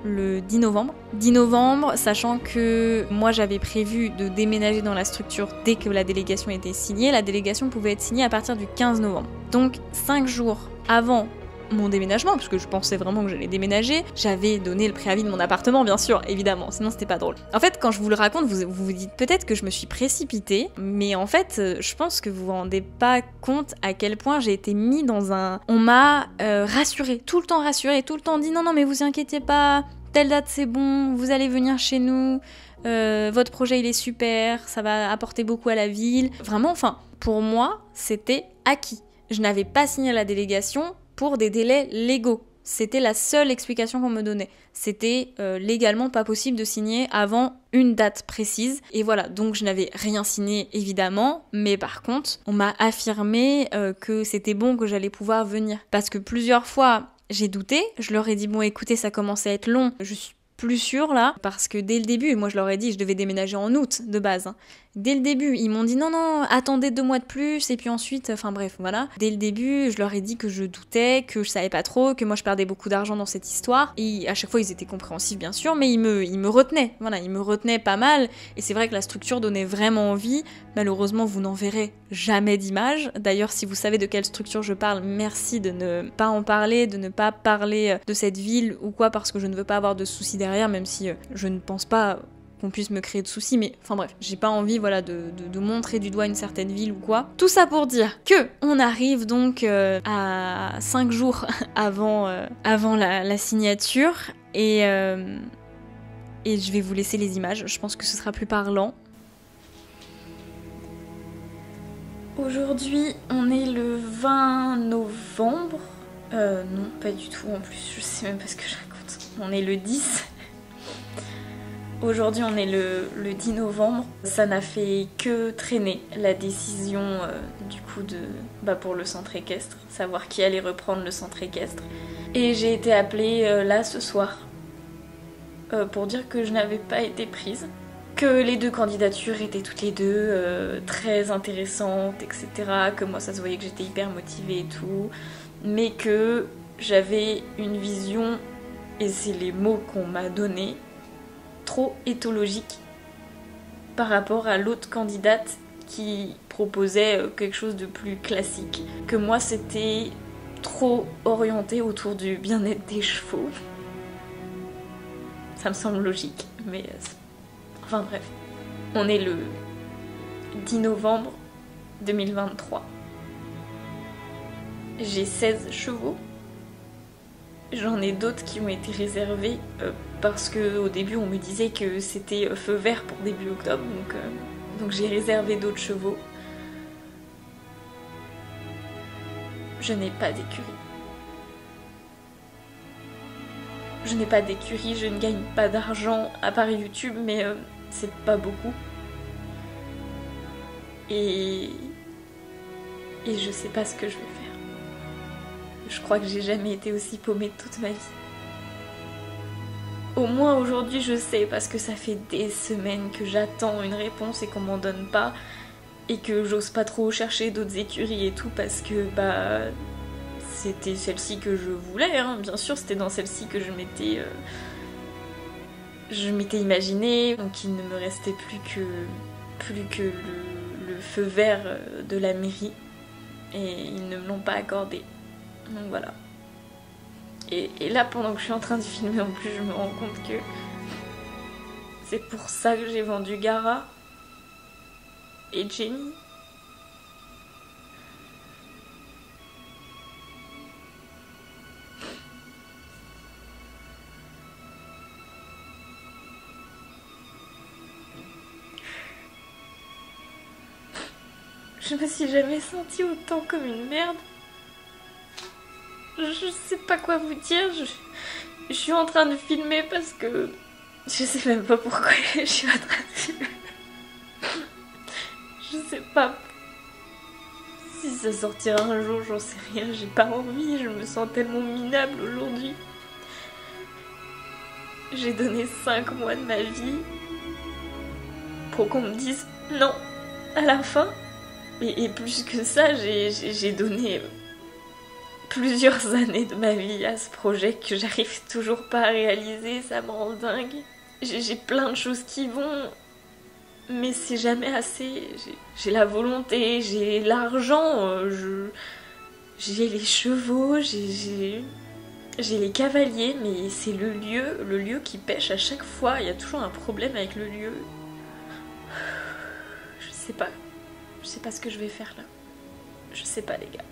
le 10 novembre. 10 novembre, sachant que moi j'avais prévu de déménager dans la structure dès que la délégation était signée. La délégation pouvait être signée à partir du 15 novembre. Donc 5 jours avant mon déménagement, parce que je pensais vraiment que j'allais déménager, j'avais donné le préavis de mon appartement, bien sûr, évidemment, sinon c'était pas drôle. En fait, quand je vous le raconte, vous vous dites peut-être que je me suis précipitée, mais en fait, je pense que vous vous rendez pas compte à quel point j'ai été mis dans un... On m'a rassurée, tout le temps dit non mais vous inquiétez pas, telle date c'est bon, vous allez venir chez nous, votre projet il est super, ça va apporter beaucoup à la ville. Vraiment, enfin, pour moi, c'était acquis. Je n'avais pas signé la délégation pour des délais légaux. C'était la seule explication qu'on me donnait. C'était légalement pas possible de signer avant une date précise. Et voilà, donc je n'avais rien signé évidemment, mais par contre, on m'a affirmé que c'était bon, que j'allais pouvoir venir. Parce que plusieurs fois, j'ai douté, je leur ai dit bon écoutez, ça commence à être long, je suis plus sûre là, parce que dès le début, moi je leur ai dit je devais déménager en août de base. Dès le début, ils m'ont dit non, attendez 2 mois de plus, et puis ensuite, enfin bref, voilà. Dès le début, je leur ai dit que je doutais, que je savais pas trop, que moi je perdais beaucoup d'argent dans cette histoire. Et à chaque fois, ils étaient compréhensifs, bien sûr, mais ils me retenaient. Voilà, ils me retenaient pas mal. Et c'est vrai que la structure donnait vraiment envie. Malheureusement, vous n'en verrez jamais d'image. D'ailleurs, si vous savez de quelle structure je parle, merci de ne pas en parler, de ne pas parler de cette ville ou quoi, parce que je ne veux pas avoir de soucis derrière, même si je ne pense pas qu'on puisse me créer de soucis, mais enfin bref, j'ai pas envie voilà de montrer du doigt une certaine ville ou quoi. Tout ça pour dire que on arrive donc à 5 jours avant la signature et je vais vous laisser les images, je pense que ce sera plus parlant. Aujourd'hui, on est le 20 novembre. Non, pas du tout en plus, je sais même pas ce que je raconte. On est le 10. Aujourd'hui on est le 10 novembre, ça n'a fait que traîner la décision du coup pour le centre équestre, savoir qui allait reprendre le centre équestre. Et j'ai été appelée là ce soir pour dire que je n'avais pas été prise, que les 2 candidatures étaient toutes les 2 très intéressantes, etc. Que moi ça se voyait que j'étais hyper motivée et tout, mais que j'avais une vision, et c'est les mots qu'on m'a donnés, trop éthologique par rapport à l'autre candidate qui proposait quelque chose de plus classique. Que moi c'était trop orienté autour du bien-être des chevaux. Ça me semble logique, mais enfin bref. On est le 10 novembre 2023. J'ai 16 chevaux. J'en ai d'autres qui ont été réservés parce qu'au début on me disait que c'était feu vert pour début octobre, donc j'ai réservé d'autres chevaux. Je n'ai pas d'écurie. Je n'ai pas d'écurie, je ne gagne pas d'argent à part YouTube, mais c'est pas beaucoup. Et Et je sais pas ce que je vais faire. Je crois que j'ai jamais été aussi paumée de toute ma vie. Au moins aujourd'hui je sais, parce que ça fait des semaines que j'attends une réponse et qu'on m'en donne pas, et que j'ose pas trop chercher d'autres écuries et tout, parce que c'était celle-ci que je voulais, hein. Bien sûr c'était dans celle-ci que je m'étais imaginée, donc il ne me restait plus que le feu vert de la mairie, et ils ne me l'ont pas accordé, donc voilà. Et là, pendant que je suis en train de filmer, en plus, je me rends compte que c'est pour ça que j'ai vendu Gara et Jenny. Je me suis jamais sentie autant comme une merde. Je sais pas quoi vous dire, je suis en train de filmer parce que je sais même pas pourquoi je suis en train de filmer. Je sais pas si ça sortira un jour, j'en sais rien, j'ai pas envie, je me sens tellement minable aujourd'hui. J'ai donné 5 mois de ma vie pour qu'on me dise non à la fin. Et plus que ça, j'ai donné plusieurs années de ma vie à ce projet que j'arrive toujours pas à réaliser, ça me rend dingue. J'ai plein de choses qui vont, mais c'est jamais assez. J'ai la volonté, j'ai l'argent, j'ai les chevaux, j'ai les cavaliers, mais c'est le lieu qui pêche à chaque fois. Il y a toujours un problème avec le lieu. Je sais pas ce que je vais faire là. Je sais pas les gars.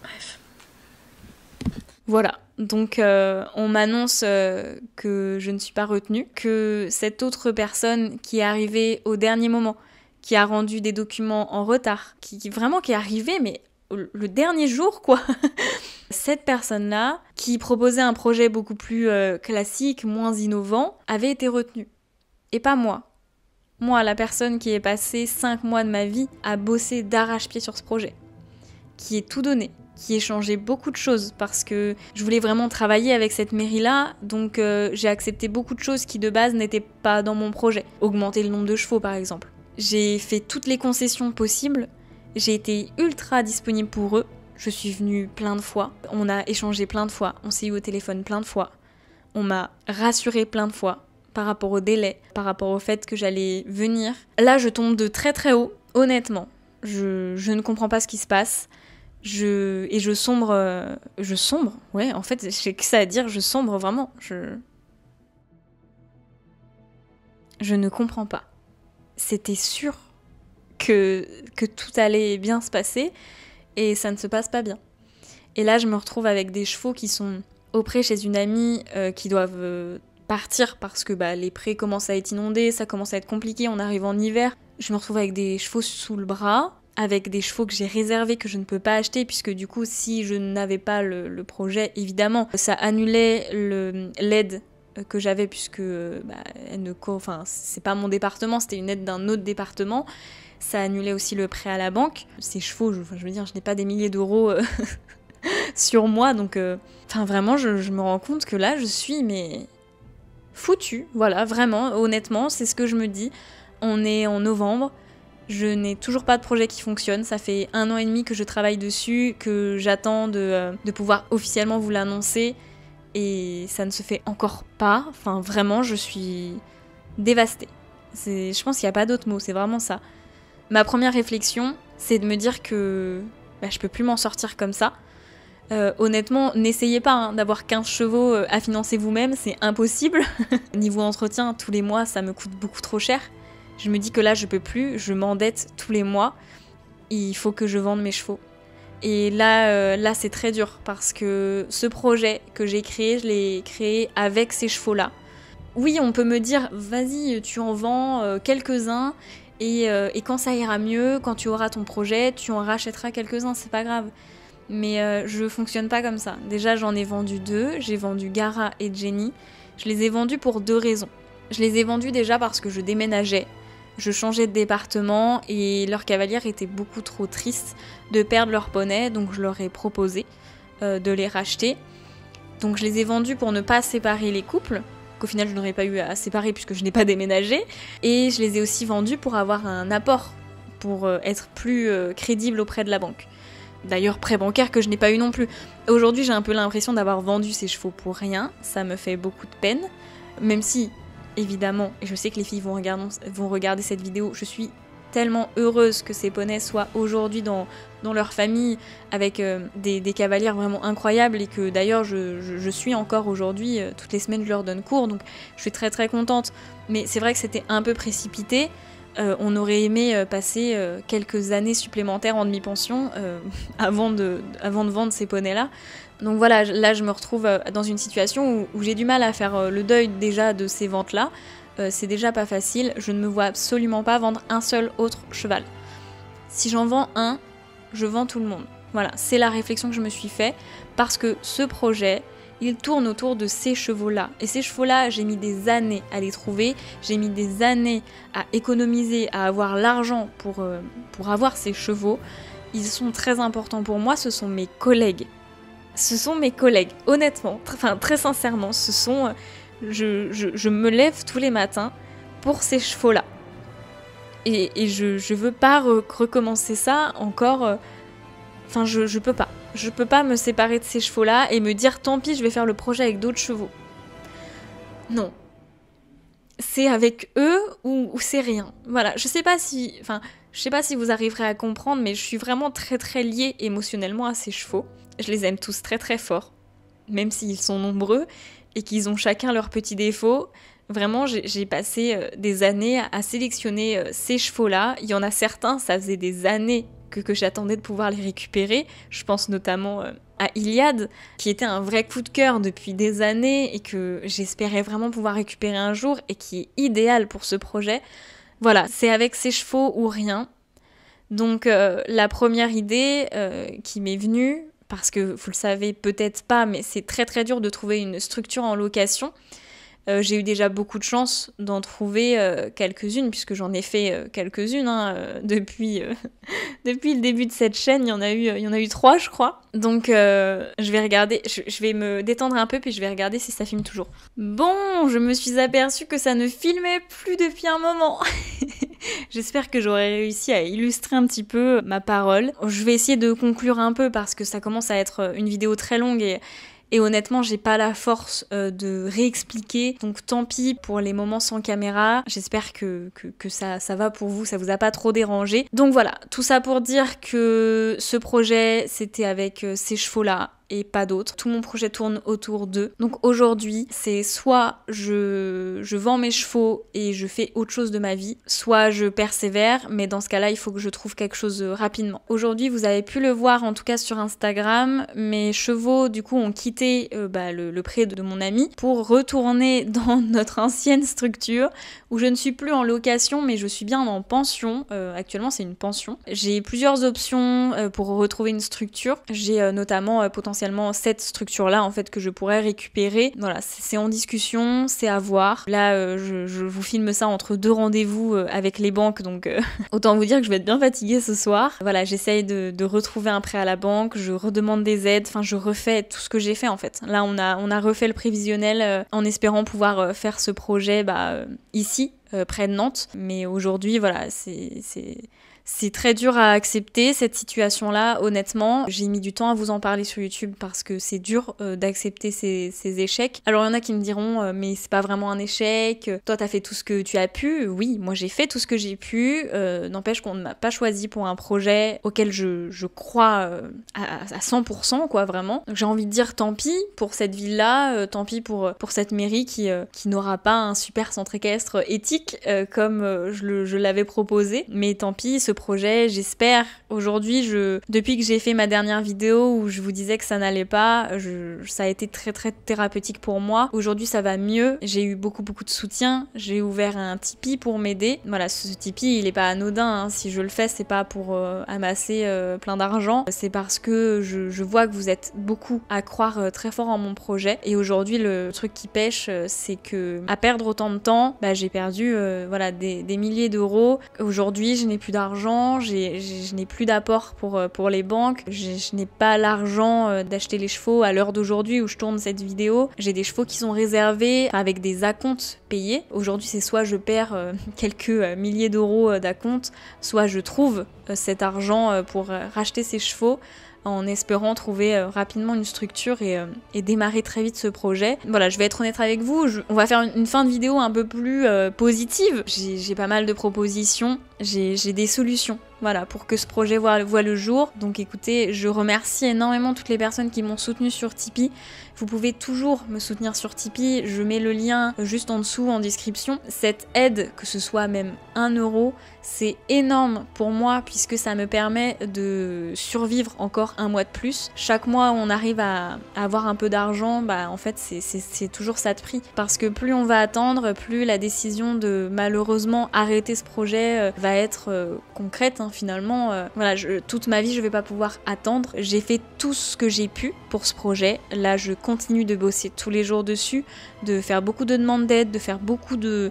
Bref. Voilà, donc on m'annonce que je ne suis pas retenue, que cette autre personne qui est arrivée au dernier moment, qui a rendu des documents en retard, qui est arrivée, mais le dernier jour, quoi. Cette personne-là, qui proposait un projet beaucoup plus classique, moins innovant, avait été retenue. Et pas moi. Moi, la personne qui est passée 5 mois de ma vie à bosser d'arrache-pied sur ce projet, qui est tout donné, qui ait changé beaucoup de choses parce que je voulais vraiment travailler avec cette mairie-là, donc j'ai accepté beaucoup de choses qui de base n'étaient pas dans mon projet. Augmenter le nombre de chevaux par exemple. J'ai fait toutes les concessions possibles, j'ai été ultra disponible pour eux, je suis venue plein de fois, on a échangé plein de fois, on s'est eu au téléphone plein de fois, on m'a rassuré plein de fois par rapport au délai, par rapport au fait que j'allais venir. Là je tombe de très très haut, honnêtement, je ne comprends pas ce qui se passe. Je sombre, ouais, en fait, j'ai que ça à dire, je sombre vraiment, je ne comprends pas. C'était sûr que tout allait bien se passer, et ça ne se passe pas bien. Et là, je me retrouve avec des chevaux qui sont au pré chez une amie, qui doivent partir parce que les prés commencent à être inondés, ça commence à être compliqué, on arrive en hiver. Je me retrouve avec des chevaux sous le bras, avec des chevaux que j'ai réservés, que je ne peux pas acheter, puisque du coup, si je n'avais pas le projet, évidemment, ça annulait l'aide que j'avais, puisque c'est pas mon département, c'était une aide d'un autre département. Ça annulait aussi le prêt à la banque. Ces chevaux, je veux dire, je n'ai pas des milliers d'euros sur moi, donc vraiment, je me rends compte que là, je suis foutue, voilà, vraiment, honnêtement, c'est ce que je me dis. On est en novembre. Je n'ai toujours pas de projet qui fonctionne, ça fait 1 an et demi que je travaille dessus, que j'attends de pouvoir officiellement vous l'annoncer, et ça ne se fait encore pas. Enfin vraiment, je suis dévastée. Je pense qu'il n'y a pas d'autre mot, c'est vraiment ça. Ma première réflexion, c'est de me dire que je peux plus m'en sortir comme ça. Honnêtement, n'essayez pas d'avoir 15 chevaux à financer vous-même, c'est impossible. Niveau entretien, tous les mois, ça me coûte beaucoup trop cher. Je me dis que là, je peux plus, je m'endette tous les mois. Il faut que je vende mes chevaux. Et là, c'est très dur parce que ce projet que j'ai créé, je l'ai créé avec ces chevaux-là. Oui, on peut me dire, vas-y, tu en vends quelques-uns et quand ça ira mieux, quand tu auras ton projet, tu en rachèteras quelques-uns, c'est pas grave. Mais je fonctionne pas comme ça. Déjà, j'en ai vendu 2, j'ai vendu Gara et Jenny. Je les ai vendus pour 2 raisons. Je les ai vendus déjà parce que je déménageais. Je changeais de département et leurs cavalières étaient beaucoup trop tristes de perdre leur poney, donc je leur ai proposé de les racheter. Donc je les ai vendus pour ne pas séparer les couples, qu'au final je n'aurais pas eu à séparer puisque je n'ai pas déménagé, et je les ai aussi vendus pour avoir un apport, pour être plus crédible auprès de la banque. D'ailleurs, prêt bancaire que je n'ai pas eu non plus. Aujourd'hui, j'ai un peu l'impression d'avoir vendu ces chevaux pour rien, ça me fait beaucoup de peine, même si, évidemment, et je sais que les filles vont regarder cette vidéo, je suis tellement heureuse que ces poneys soient aujourd'hui dans leur famille avec des cavalières vraiment incroyables et que d'ailleurs je suis encore aujourd'hui, toutes les semaines je leur donne cours, donc je suis très très contente. Mais c'est vrai que c'était un peu précipité, on aurait aimé passer quelques années supplémentaires en demi-pension avant de vendre ces poneys-là. Donc voilà, là je me retrouve dans une situation où j'ai du mal à faire le deuil déjà de ces ventes-là. C'est déjà pas facile, je ne me vois absolument pas vendre un seul autre cheval. Si j'en vends un, je vends tout le monde. Voilà, c'est la réflexion que je me suis fait, parce que ce projet, il tourne autour de ces chevaux-là. Et ces chevaux-là, j'ai mis des années à les trouver, j'ai mis des années à économiser, à avoir l'argent pour avoir ces chevaux. Ils sont très importants pour moi, ce sont mes collègues. Ce sont mes collègues, honnêtement, très sincèrement, ce sont... Je me lève tous les matins pour ces chevaux-là. Et je veux pas recommencer ça encore... je peux pas. Je peux pas me séparer de ces chevaux-là et me dire tant pis, je vais faire le projet avec d'autres chevaux. Non. C'est avec eux ou c'est rien. Voilà, je sais pas si vous arriverez à comprendre, mais je suis vraiment très très liée émotionnellement à ces chevaux. Je les aime tous très très fort, même s'ils sont nombreux et qu'ils ont chacun leurs petits défauts. Vraiment, j'ai passé des années à sélectionner ces chevaux-là. Il y en a certains, ça faisait des années que j'attendais de pouvoir les récupérer. Je pense notamment à Iliade, qui était un vrai coup de cœur depuis des années et que j'espérais vraiment pouvoir récupérer un jour et qui est idéal pour ce projet. Voilà, c'est avec ces chevaux ou rien. Donc la première idée qui m'est venue, parce que vous le savez peut-être pas, mais c'est très très dur de trouver une structure en location. J'ai eu déjà beaucoup de chance d'en trouver quelques-unes, puisque j'en ai fait quelques-unes depuis le début de cette chaîne. Il y en a eu 3, je crois. Donc je vais regarder, je vais me détendre un peu, puis je vais regarder si ça filme toujours. Bon, je me suis aperçue que ça ne filmait plus depuis un moment. J'espère que j'aurai réussi à illustrer un petit peu ma parole. Je vais essayer de conclure un peu parce que ça commence à être une vidéo très longue et honnêtement, j'ai pas la force de réexpliquer. Donc tant pis pour les moments sans caméra. J'espère que ça va pour vous, ça vous a pas trop dérangé. Donc voilà, tout ça pour dire que ce projet, c'était avec ces chevaux-là et pas d'autres. Tout mon projet tourne autour d'eux. Donc aujourd'hui, c'est soit je vends mes chevaux et je fais autre chose de ma vie, soit je persévère, mais dans ce cas-là, il faut que je trouve quelque chose rapidement. Aujourd'hui, vous avez pu le voir en tout cas sur Instagram, mes chevaux du coup ont quitté le pré de mon ami pour retourner dans notre ancienne structure où je ne suis plus en location mais je suis bien en pension. Actuellement, c'est une pension. J'ai plusieurs options pour retrouver une structure. J'ai notamment potentiellement cette structure-là en fait que je pourrais récupérer. Voilà, c'est en discussion, c'est à voir. Là, je vous filme ça entre 2 rendez-vous avec les banques, donc autant vous dire que je vais être bien fatiguée ce soir. Voilà, j'essaye de retrouver un prêt à la banque, je redemande des aides, je refais tout ce que j'ai fait en fait. Là, on a refait le prévisionnel en espérant pouvoir faire ce projet ici, près de Nantes. Mais aujourd'hui, voilà, c'est très dur à accepter cette situation-là, honnêtement. J'ai mis du temps à vous en parler sur YouTube parce que c'est dur d'accepter ces échecs. Alors il y en a qui me diront mais c'est pas vraiment un échec, toi t'as fait tout ce que tu as pu. Oui, moi j'ai fait tout ce que j'ai pu, n'empêche qu'on ne m'a pas choisi pour un projet auquel je crois à 100% quoi, vraiment. Donc j'ai envie de dire tant pis pour cette ville-là, tant pis pour cette mairie qui n'aura pas un super centre équestre éthique comme je l'avais proposé, mais tant pis, ce projet. J'espère aujourd'hui, depuis que j'ai fait ma dernière vidéo où je vous disais que ça n'allait pas, ça a été très très thérapeutique pour moi. Aujourd'hui ça va mieux, j'ai eu beaucoup de soutien, j'ai ouvert un Tipeee pour m'aider. Voilà, ce Tipeee il est pas anodin, hein. Si je le fais c'est pas pour amasser plein d'argent, c'est parce que je vois que vous êtes beaucoup à croire très fort en mon projet. Et aujourd'hui le truc qui pêche, c'est que à perdre autant de temps, j'ai perdu des milliers d'euros. Aujourd'hui je n'ai plus d'argent, je n'ai plus d'apport pour les banques, je n'ai pas l'argent d'acheter les chevaux à l'heure d'aujourd'hui où je tourne cette vidéo. J'ai des chevaux qui sont réservés avec des acomptes payés. Aujourd'hui c'est soit je perds quelques milliers d'euros d'acompte, soit je trouve cet argent pour racheter ces chevaux, en espérant trouver rapidement une structure et démarrer très vite ce projet. Voilà, je vais être honnête avec vous, on va faire une fin de vidéo un peu plus positive. J'ai pas mal de propositions, j'ai des solutions, voilà, pour que ce projet voit le jour. Donc écoutez, je remercie énormément toutes les personnes qui m'ont soutenue sur Tipeee. Vous pouvez toujours me soutenir sur Tipeee, je mets le lien juste en dessous en description. Cette aide, que ce soit même 1 euro, c'est énorme pour moi puisque ça me permet de survivre encore un mois de plus. Chaque mois où on arrive à avoir un peu d'argent, en fait c'est toujours ça de prix. Parce que plus on va attendre, plus la décision de malheureusement arrêter ce projet va être concrète, hein, finalement. Voilà, toute ma vie je vais pas pouvoir attendre. J'ai fait tout ce que j'ai pu pour ce projet. Là je continue de bosser tous les jours dessus, de faire beaucoup de demandes d'aide, de faire beaucoup de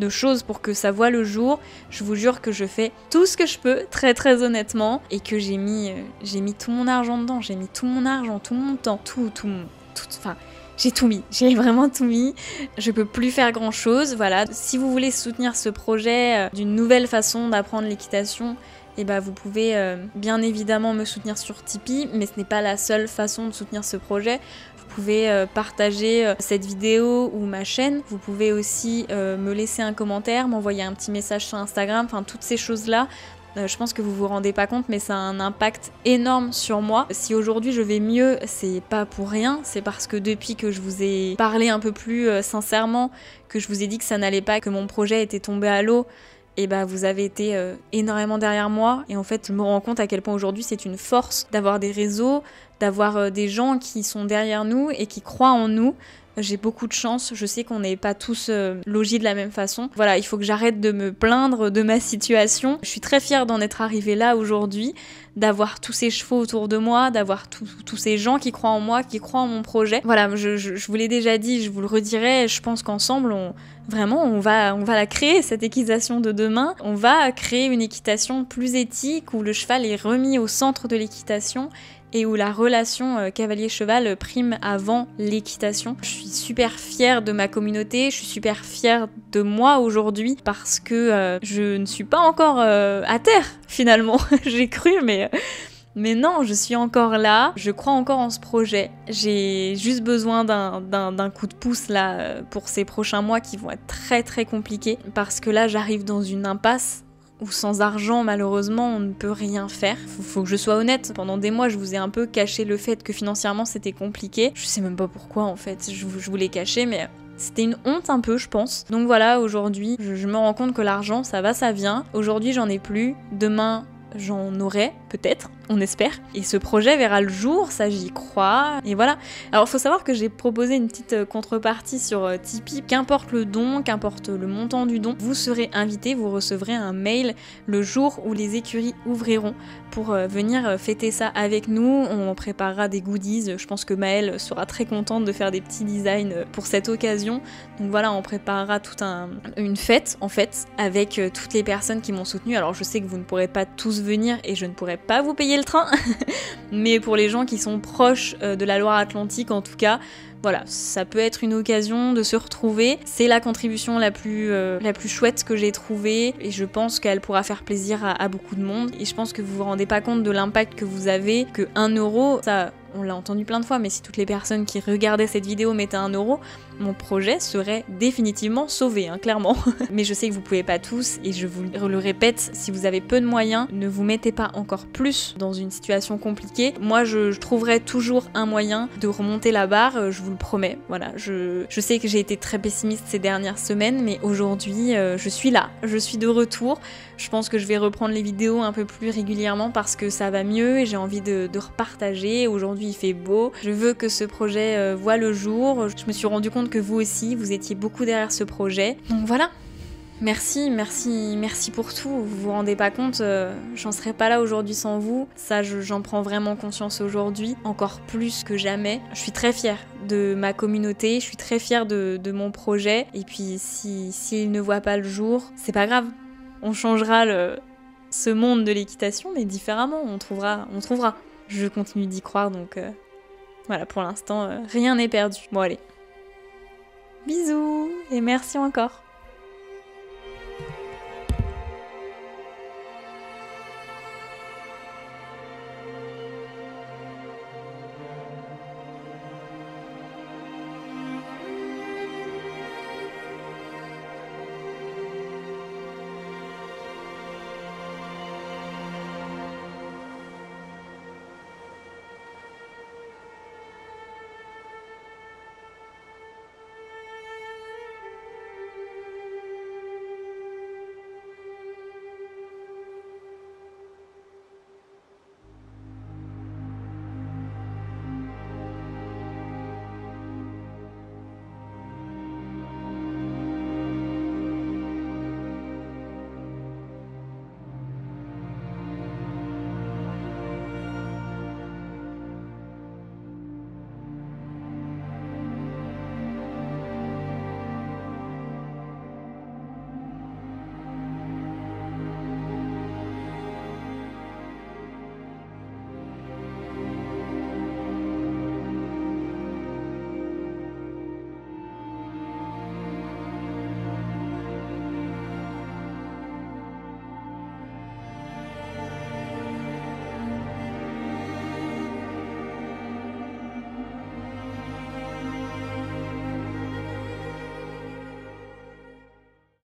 choses pour que ça voit le jour. Je vous jure que je fais tout ce que je peux, très très honnêtement, et que j'ai mis tout mon argent dedans, j'ai mis tout mon argent, tout mon temps, j'ai tout mis, j'ai vraiment tout mis. Je peux plus faire grand chose, voilà. Si vous voulez soutenir ce projet d'une nouvelle façon d'apprendre l'équitation, vous pouvez bien évidemment me soutenir sur Tipeee, mais ce n'est pas la seule façon de soutenir ce projet. Vous pouvez partager cette vidéo ou ma chaîne. Vous pouvez aussi me laisser un commentaire, m'envoyer un petit message sur Instagram, enfin toutes ces choses-là. Je pense que vous vous rendez pas compte, mais ça a un impact énorme sur moi. Si aujourd'hui je vais mieux, c'est pas pour rien, c'est parce que depuis que je vous ai parlé un peu plus sincèrement, que je vous ai dit que ça n'allait pas, que mon projet était tombé à l'eau, vous avez été énormément derrière moi. Et en fait, je me rends compte à quel point aujourd'hui c'est une force d'avoir des réseaux, d'avoir des gens qui sont derrière nous et qui croient en nous. J'ai beaucoup de chance, je sais qu'on n'est pas tous logis de la même façon. Voilà, il faut que j'arrête de me plaindre de ma situation. Je suis très fière d'en être arrivée là aujourd'hui, d'avoir tous ces chevaux autour de moi, d'avoir tous ces gens qui croient en moi, qui croient en mon projet. Voilà, je vous l'ai déjà dit, je vous le redirai, je pense qu'ensemble, on va la créer, cette équitation de demain. On va créer une équitation plus éthique, où le cheval est remis au centre de l'équitation et où la relation cavalier-cheval prime avant l'équitation. Je suis super fière de ma communauté, je suis super fière de moi aujourd'hui parce que je ne suis pas encore à terre finalement. J'ai cru mais non, je suis encore là, je crois encore en ce projet. J'ai juste besoin d'un coup de pouce là pour ces prochains mois qui vont être très très compliqués parce que là j'arrive dans une impasse où sans argent, malheureusement, on ne peut rien faire. Faut que je sois honnête, pendant des mois, je vous ai un peu caché le fait que financièrement, c'était compliqué. Je sais même pas pourquoi, en fait, je voulais cacher, mais c'était une honte un peu, je pense. Donc voilà, aujourd'hui, je me rends compte que l'argent, ça va, ça vient. Aujourd'hui, j'en ai plus. Demain, j'en aurai, peut-être, on espère. Et ce projet verra le jour, ça j'y crois, et voilà. Alors faut savoir que j'ai proposé une petite contrepartie sur Tipeee. Qu'importe le don, qu'importe le montant du don, vous serez invité, vous recevrez un mail le jour où les écuries ouvriront pour venir fêter ça avec nous. On préparera des goodies, je pense que Maëlle sera très contente de faire des petits designs pour cette occasion. Donc voilà, on préparera toute une fête en fait, avec toutes les personnes qui m'ont soutenue. Alors je sais que vous ne pourrez pas tous venir et je ne pourrai pas vous payer le train, mais pour les gens qui sont proches de la Loire-Atlantique en tout cas, voilà, ça peut être une occasion de se retrouver. C'est la contribution la plus chouette que j'ai trouvée et je pense qu'elle pourra faire plaisir à beaucoup de monde. Et je pense que vous vous rendez pas compte de l'impact que vous avez, que 1 euro, ça, on l'a entendu plein de fois, mais si toutes les personnes qui regardaient cette vidéo mettaient 1 euro, mon projet serait définitivement sauvé, hein, clairement. Mais je sais que vous pouvez pas tous, et je vous le répète, si vous avez peu de moyens, ne vous mettez pas encore plus dans une situation compliquée. Moi, je trouverai toujours un moyen de remonter la barre, je vous le promets. Voilà, je sais que j'ai été très pessimiste ces dernières semaines, mais aujourd'hui, je suis là, je suis de retour. Je pense que je vais reprendre les vidéos un peu plus régulièrement parce que ça va mieux et j'ai envie de repartager. Aujourd'hui, il fait beau. Je veux que ce projet voit le jour. Je me suis rendu compte que vous aussi, vous étiez beaucoup derrière ce projet. Donc voilà. Merci pour tout. Vous vous rendez pas compte, j'en serais pas là aujourd'hui sans vous. Ça, j'en prends vraiment conscience aujourd'hui, encore plus que jamais. Je suis très fière de ma communauté, je suis très fière de mon projet. Et puis, s'il ne voit pas le jour, c'est pas grave. On changera ce monde de l'équitation, mais différemment. On trouvera. Je continue d'y croire, donc voilà, pour l'instant, rien n'est perdu. Bon, allez. Bisous et merci encore.